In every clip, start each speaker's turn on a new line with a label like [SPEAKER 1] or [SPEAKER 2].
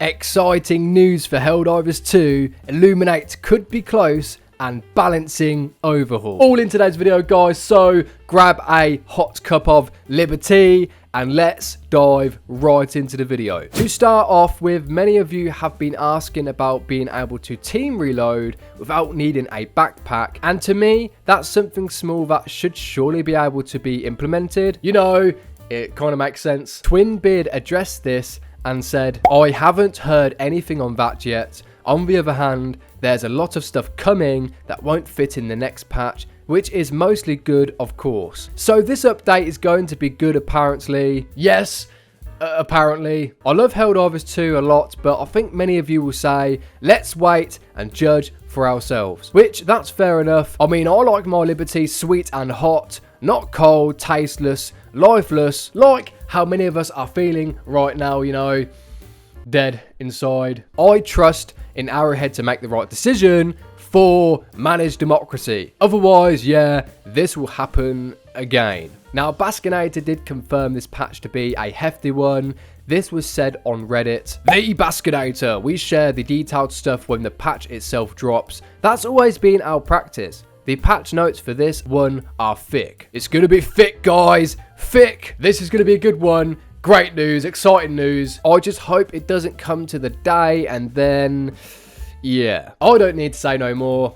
[SPEAKER 1] Exciting news for Helldivers 2, Illuminate could be close and balancing overhaul. All in today's video, guys, so grab a hot cup of liberty and let's dive right into the video. To start off with, many of you have been asking about being able to team reload without needing a backpack, and to me, that's something small that should surely be able to be implemented. You know, it kind of makes sense. Twinbeard addressed this and said, I haven't heard anything on that yet. On the other hand, there's a lot of stuff coming that won't fit in the next patch, which is mostly good, of course. So this update is going to be good, apparently. Yes, apparently. I love Helldivers 2 a lot, but I think many of you will say, let's wait and judge for ourselves. Which, that's fair enough. I mean, I like my liberty sweet and hot, not cold, tasteless, lifeless, like how many of us are feeling right now, you know, dead inside. I trust in Arrowhead to make the right decision for managed democracy. Otherwise, yeah, this will happen again. Now, Baskinator did confirm this patch to be a hefty one. This was said on Reddit. The Baskinator, we share the detailed stuff when the patch itself drops. That's always been our practice. The patch notes for this one are thick. It's going to be thick, guys. Thick. This is going to be a good one. Great news. Exciting news. I just hope it doesn't come to the day and then, yeah. I don't need to say no more.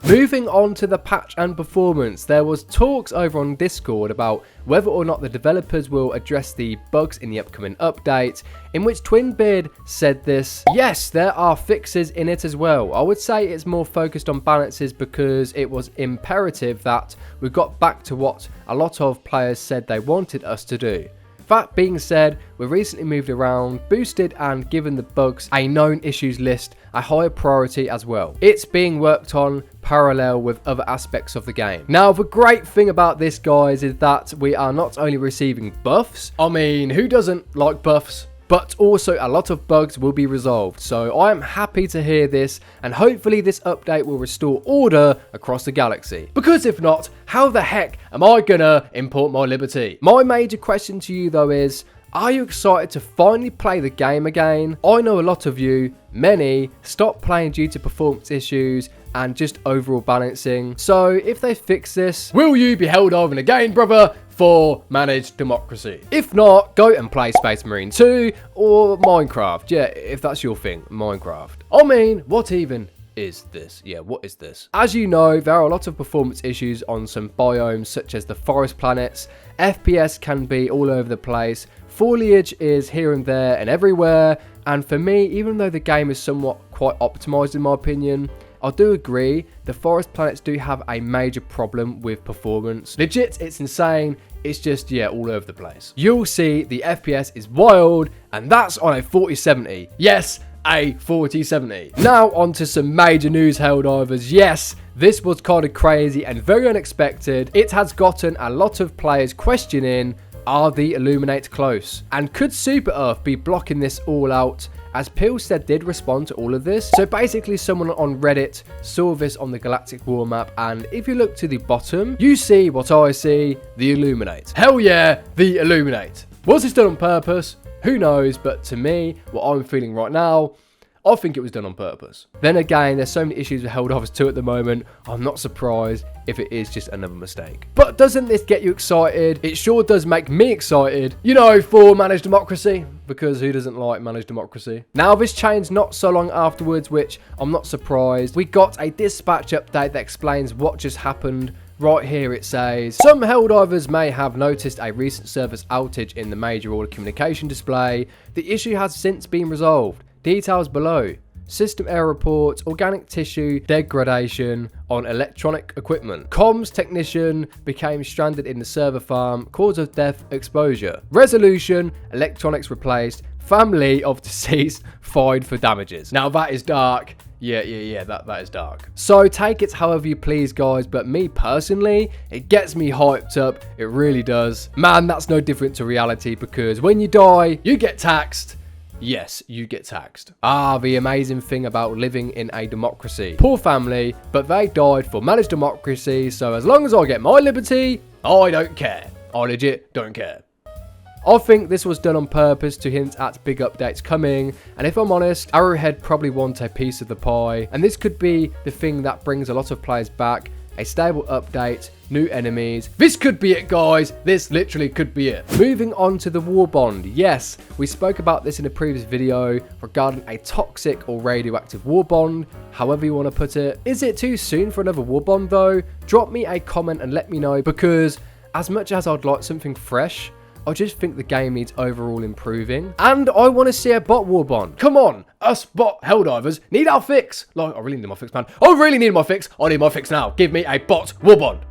[SPEAKER 1] Moving on to the patch and performance, there was talks over on Discord about whether or not the developers will address the bugs in the upcoming update, in which Twinbeard said this. Yes, there are fixes in it as well. I would say it's more focused on balances because it was imperative that we got back to what a lot of players said they wanted us to do. That being said, we recently moved around, boosted and given the bugs a known issues list a higher priority as well. It's being worked on parallel with other aspects of the game. Now, the great thing about this, guys, is that we are not only receiving buffs, I mean, who doesn't like buffs? But also a lot of bugs will be resolved. So I am happy to hear this, and hopefully this update will restore order across the galaxy. Because if not, how the heck am I gonna import my liberty? My major question to you though is, are you excited to finally play the game again? I know a lot of you, many, stopped playing due to performance issues and just overall balancing. So if they fix this, will you be held over again, brother, for managed democracy? If not, go and play Space Marine 2 or Minecraft. Yeah, if that's your thing, Minecraft. I mean, what even is this? Yeah, what is this? As you know, there are a lot of performance issues on some biomes such as the forest planets. FPS can be all over the place. Foliage is here and there and everywhere. And for me, even though the game is somewhat quite optimized in my opinion, I do agree, the forest planets do have a major problem with performance. Legit, it's insane. It's just, yeah, all over the place. You'll see the FPS is wild, and that's on a 4070. Yes, a 4070. Now on to some major news, Helldivers. Yes, this was kind of crazy and very unexpected. It has gotten a lot of players questioning, are the Illuminate close? And could Super Earth be blocking this all out? As Pilstead did respond to all of this. So basically someone on Reddit saw this on the Galactic War map, and if you look to the bottom, you see what I see, the Illuminate. Hell yeah, the Illuminate. Was this done on purpose? Who knows, but to me, what I'm feeling right now, I think it was done on purpose. Then again, there's so many issues with Helldivers 2 at the moment, I'm not surprised if it is just another mistake. But doesn't this get you excited? It sure does make me excited, you know, for managed democracy, because who doesn't like managed democracy? Now, this changed not so long afterwards, which I'm not surprised. We got a dispatch update that explains what just happened. Right here it says, some Helldivers may have noticed a recent service outage in the major order communication display. The issue has since been resolved. Details below. System error reports, organic tissue degradation on electronic equipment. Comms technician became stranded in the server farm. Cause of death, exposure. Resolution, electronics replaced. Family of deceased fined for damages. Now that is dark. Yeah, that is dark. So take it however you please, guys, but me personally, it gets me hyped up. It really does. Man, that's no different to reality, because when you die, you get taxed. Yes, you get taxed. Ah, the amazing thing about living in a democracy. Poor family, but they died for managed democracy, so as long as I get my liberty, I don't care. I legit don't care. I think this was done on purpose to hint at big updates coming, and if I'm honest, Arrowhead probably want a piece of the pie, and this could be the thing that brings a lot of players back. A stable update, new enemies. This could be it, guys. This literally could be it. Moving on to the Warbond. Yes, we spoke about this in a previous video regarding a toxic or radioactive Warbond, however you want to put it. Is it too soon for another Warbond though? Drop me a comment and let me know, because as much as I'd like something fresh, I just think the game needs overall improving. And I want to see a bot Warbond. Come on, us bot Helldivers need our fix. Like, I really need my fix, man. I really need my fix. I need my fix now. Give me a bot Warbond.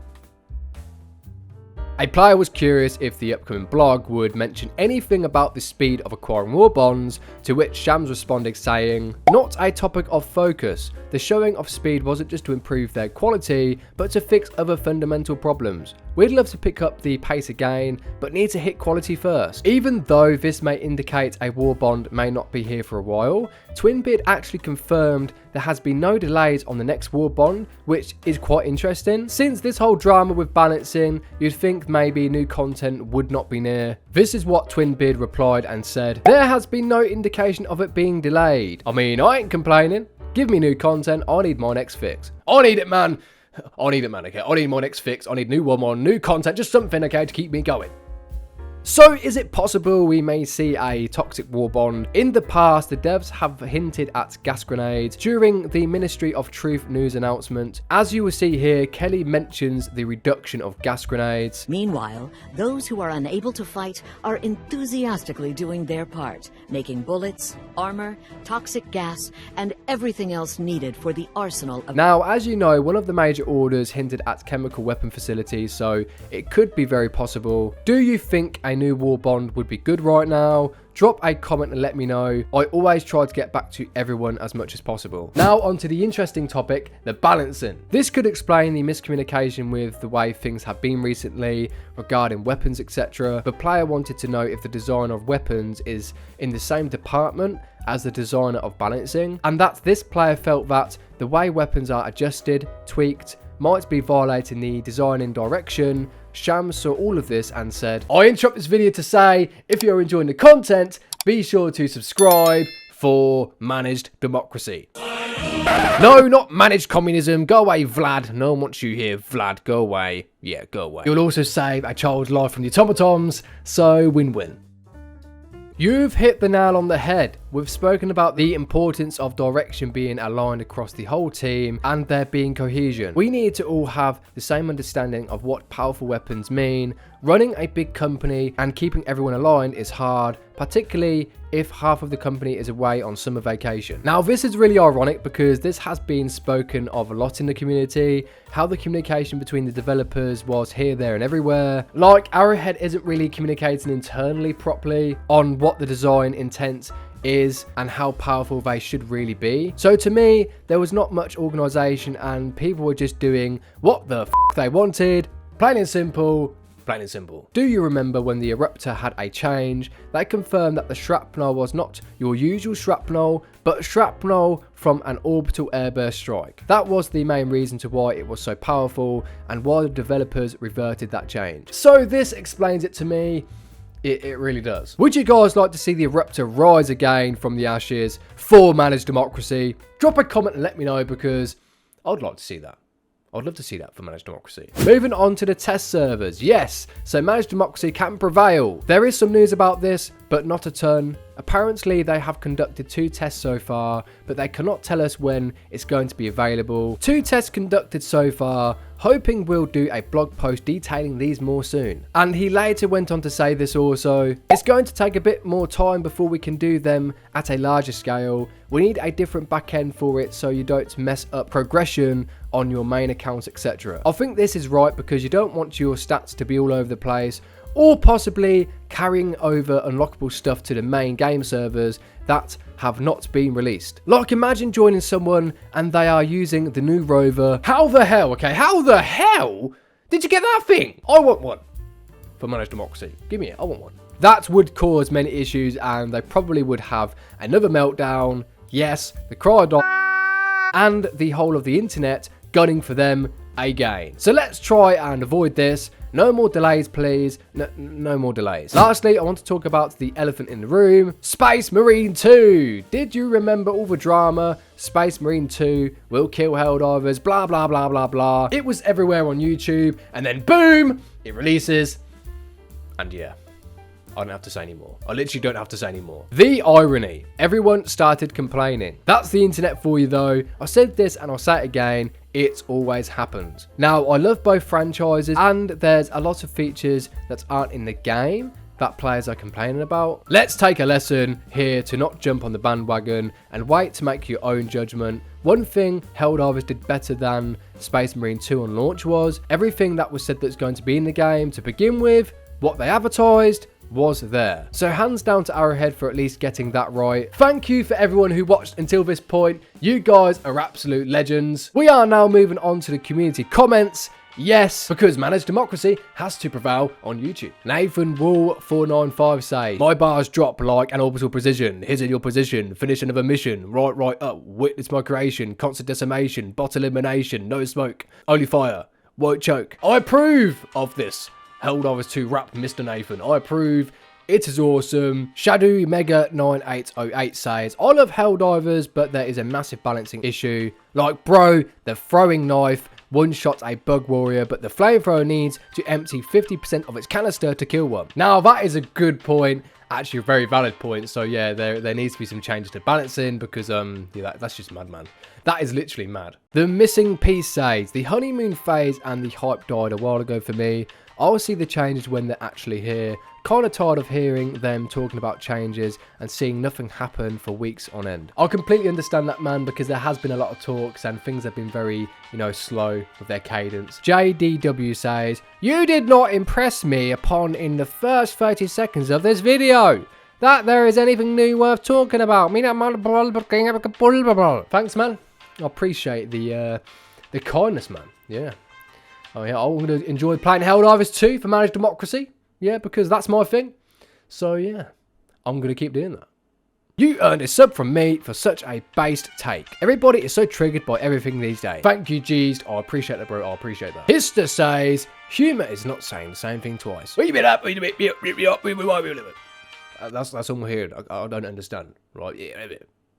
[SPEAKER 1] A player was curious if the upcoming blog would mention anything about the speed of acquiring Warbonds, to which Shams responded saying, "Not a topic of focus. The showing of speed wasn't just to improve their quality, but to fix other fundamental problems. We'd love to pick up the pace again, but need to hit quality first." Even though this may indicate a Warbond may not be here for a while, Twinbeard actually confirmed there has been no delays on the next Warbond, which is quite interesting. Since this whole drama with balancing, you'd think maybe new content would not be near. This is what Twinbeard replied and said, "There has been no indication of it being delayed. I mean, I ain't complaining. Give me new content. I need my next fix. I need it, man. I need it, man, okay? I need my next fix. I need new one, new content, just something, okay, to keep me going." So, is it possible we may see a toxic Warbond? In the past, the devs have hinted at gas grenades during the Ministry of Truth news announcement. As you will see here, Kelly mentions the reduction of gas grenades.
[SPEAKER 2] Meanwhile, those who are unable to fight are enthusiastically doing their part, making bullets, armor, toxic gas, and everything else needed for the arsenal of...
[SPEAKER 1] Now, as you know, one of the major orders hinted at chemical weapon facilities, so it could be very possible. Do you think a new Warbond would be good right now? Drop a comment and let me know. I always try to get back to everyone as much as possible. Now onto the interesting topic, the balancing. This could explain the miscommunication with the way things have been recently regarding weapons, etc. The player wanted to know if the designer of weapons is in the same department as the designer of balancing, and that this player felt that the way weapons are adjusted, tweaked, might be violating the designing direction. Shams saw all of this and said, "I interrupt this video to say, if you're enjoying the content, be sure to subscribe for managed democracy." No, not managed communism. Go away, Vlad. No one wants you here, Vlad. Go away. Yeah, go away. You'll also save a child's life from the automatons, so win-win. You've hit the nail on the head. We've spoken about the importance of direction being aligned across the whole team and there being cohesion. We need to all have the same understanding of what powerful weapons mean. Running a big company and keeping everyone aligned is hard, particularly if half of the company is away on summer vacation. Now, this is really ironic because this has been spoken of a lot in the community, how the communication between the developers was here, there and everywhere. Like, Arrowhead isn't really communicating internally properly on what the design intent is and how powerful they should really be. So to me, there was not much organisation and people were just doing what the f they wanted, plain and simple. Plain and simple. Do you remember when the Eruptor had a change? They confirmed that the shrapnel was not your usual shrapnel, but shrapnel from an orbital airburst strike. That was the main reason to why it was so powerful and why the developers reverted that change. So this explains it to me. It really does. Would you guys like to see the Eruptor rise again from the ashes for managed democracy? Drop a comment and let me know, because I'd like to see that. I'd love to see that for managed democracy. Moving on to the test servers. Yes, so managed democracy can prevail. There is some news about this, but not a ton. Apparently, they have conducted 2 tests so far, but they cannot tell us when it's going to be available. 2 tests conducted so far, hoping we'll do a blog post detailing these more soon. And he later went on to say this also, "It's going to take a bit more time before we can do them at a larger scale. We need a different backend for it so you don't mess up progression on your main accounts, etc." I think this is right, because you don't want your stats to be all over the place, or possibly carrying over unlockable stuff to the main game servers that have not been released. Like, imagine joining someone and they are using the new rover. How the hell, okay, how the hell did you get that thing? I want one for managed democracy. Give me it, I want one. That would cause many issues and they probably would have another meltdown. Yes, the crowd and the whole of the internet gunning for them again. So let's try and avoid this. No more delays, please. No more delays. Lastly, I want to talk about the elephant in the room. Space Marine 2. Did you remember all the drama? Space Marine 2 will kill Helldivers, blah, blah, blah, blah, blah. It was everywhere on YouTube, and then boom, it releases. And yeah, I don't have to say anymore. I literally don't have to say anymore. The irony. Everyone started complaining. That's the internet for you though. I said this and I'll say it again. It's always happened. Now, I love both franchises and there's a lot of features that aren't in the game that players are complaining about. Let's take a lesson here to not jump on the bandwagon and wait to make your own judgment. One thing Helldivers did better than Space Marine 2 on launch was everything that was said that's going to be in the game to begin with, what they advertised, was there. So hands down to Arrowhead for at least getting that right. Thank you for everyone who watched until this point. You guys are absolute legends. We are now moving on to the community comments. Yes, because managed democracy has to prevail on YouTube. Nathan Wool 495 says, my bars drop like an orbital precision. Here's in your position. Finish another mission. Right up. Witness my creation. Constant decimation. Bot elimination. No smoke. Only fire. Won't choke. I approve of this. Helldivers 2 rap Mr. Nathan. I approve. It is awesome. Shadow Mega 9808 says, I love Helldivers, but there is a massive balancing issue. Like, bro, the throwing knife one-shot a bug warrior, but the flamethrower needs to empty 50% of its canister to kill one. Now, that is a good point. Actually, a very valid point. So, yeah, there needs to be some changes to balancing because, yeah, that's just mad, man. That is literally mad. The missing piece says, the honeymoon phase and the hype died a while ago for me. I'll see the changes when they're actually here. Kind of tired of hearing them talking about changes and seeing nothing happen for weeks on end. I completely understand that, man, because there has been a lot of talks and things have been very, slow with their cadence. JDW says, you did not impress me upon in the first 30 seconds of this video that there is anything new worth talking about. Thanks, man. I appreciate the kindness, man. Yeah. Oh yeah, I'm going to enjoy playing Helldivers 2 for managed democracy. Yeah, because that's my thing. So yeah, I'm going to keep doing that. You earned a sub from me for such a based take. Everybody is so triggered by everything these days. Thank you, G's. I appreciate that, bro. I appreciate that. Hister says, humour is not saying the same thing twice. That's all here. I don't understand. Right? Yeah,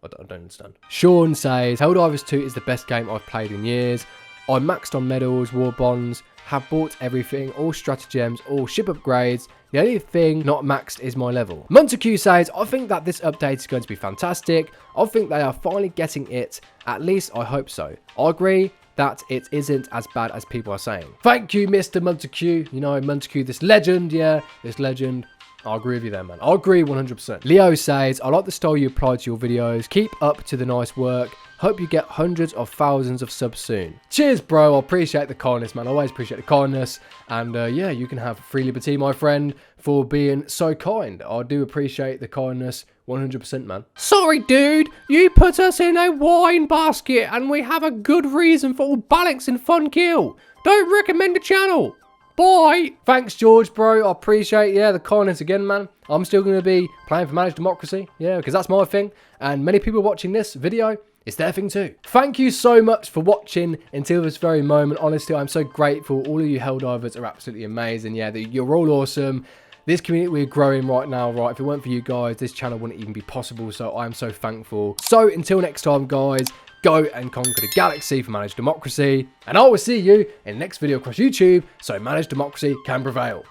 [SPEAKER 1] I don't understand. Sean says, Helldivers 2 is the best game I've played in years. I maxed on medals, Warbonds, have bought everything, all stratagems, all ship upgrades. The only thing not maxed is my level. Montague says, I think that this update is going to be fantastic. I think they are finally getting it. At least I hope so. I agree that it isn't as bad as people are saying. Thank you, Mr. Montague. Montague, this legend, yeah, this legend. I agree with you there, man. I agree 100%. Leo says, I like the style you apply to your videos. Keep up to the nice work. Hope you get hundreds of thousands of subs soon. Cheers, bro. I appreciate the kindness, man. I always appreciate the kindness. And yeah, you can have free liberty, my friend, for being so kind. I do appreciate the kindness 100%, man. Sorry, dude. You put us in a wine basket and we have a good reason for all balance and fun kill. Don't recommend the channel. Bye. Thanks, George, bro. I appreciate, the kindness again, man. I'm still going to be playing for managed democracy. Yeah, because that's my thing. And many people watching this video, it's their thing too. Thank you so much for watching until this very moment. Honestly, I'm so grateful. All of you Helldivers are absolutely amazing. Yeah, you're all awesome. This community we're growing right now, right? If it weren't for you guys, this channel wouldn't even be possible. So I'm so thankful. So until next time, guys, go and conquer the galaxy for managed democracy. And I will see you in the next video across YouTube so managed democracy can prevail.